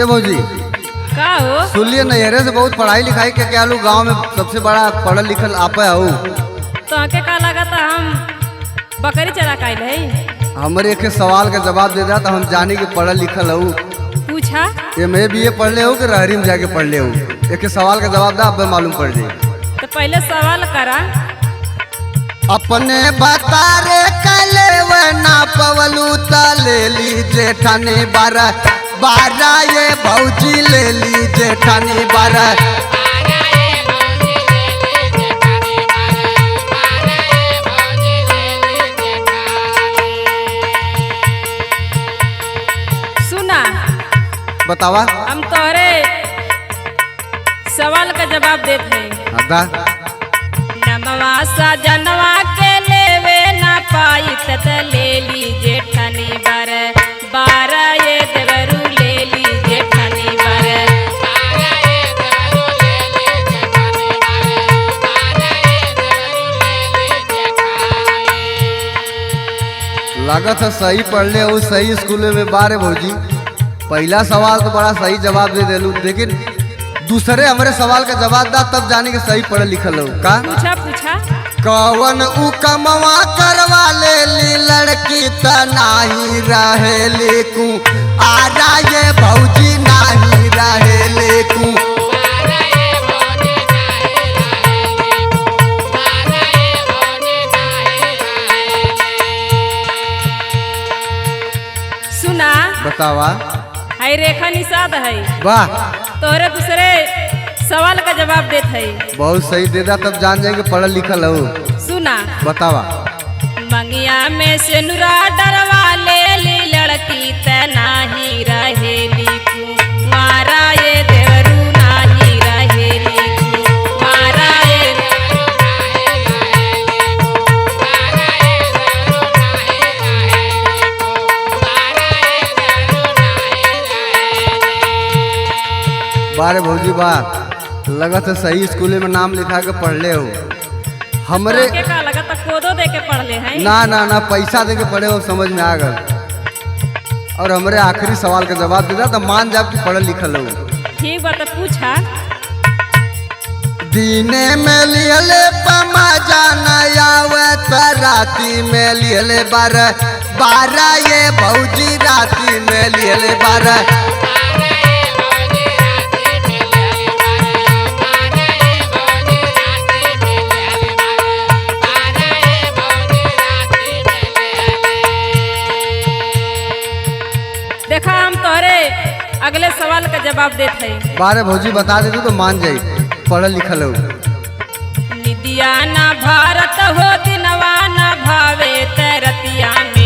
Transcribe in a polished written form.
ये भौजी का हो? सुनिए नहरे से बहुत पढ़ाई लिखाई के क्या लू गाँव में सबसे बड़ा पढ़ल लिखल आप हो। तो आके का लगा था हम बकरी चरा काइल है। हमारे एक सवाल का जवाब दे दा तो हम जानी कि पढ़ल लिखल हो। पूछा मैं BA पढ़ ले हो कि रहरी में जाके पढ़ ले हो। एक सवाल का जवाब दा अब मालूम पड़ जाए। तो पहले सवाल करा। अपने बता रे कले ना पवलू त ले ली जेठानी बारह बारह ये भौजी ले ली जेठानी बारह। सुना बतावा हम तोरे सवाल का जवाब देते हैं। अदा नमवा सजनवा के लेवे ना पाई तत ले ली जेठानी बारह बारह ये देवरू ले ली जेठानी बारह। लागत है सही पढ़ ले हो, सही स्कूल में बारे भौजी। पहला सवाल तो बड़ा सही जवाब दे देलू, लेकिन दूसरे हमारे सवाल का जवाब दा तब जाने के सही पढ़ लिखल हो का। पूछा पूछा कवन उ कमवा करवा ले ली लड़की त नाही रहे लेकू आरा ये भौजी नाही रहे लेकू। सुना बतावा है रेखा निषाद है। वाह तोरे दूसरे सवाल का जवाब देते है। बहुत सही दे दा तब जान जाएंगे पढ़ल लिखल हो। सुना बतावा मंगिया में से नुरा डरवा ले ली लड़की त नाही रहेली मारा ये देवरू नाही रहेली मारा ये बारे भौजी वाह लगत है सही स्कूल में नाम लिखा के पढ़ ले हो। हमरे के का लगा तो कोदो दे के पढ़ ले हैं। ना ना ना पैसा दे के पढ़े हो, समझ में आ गए। और हमरे आखिरी सवाल का जवाब दे दा तो मान जाब कि पढ़ल लिखल हो। ठीक बात पूछा। दीने में लिहले पमा जाना आवे त राती में लिहले बारह बारह ये भौजी राती में लिहले बारह। देखा हम तोरे अगले सवाल का जवाब देते हैं। बारे भौजी बता दे तो मान जाई पढ़ल लिखल हो। निदिया ना भारत हो दिनवा ना भावे तरतिया में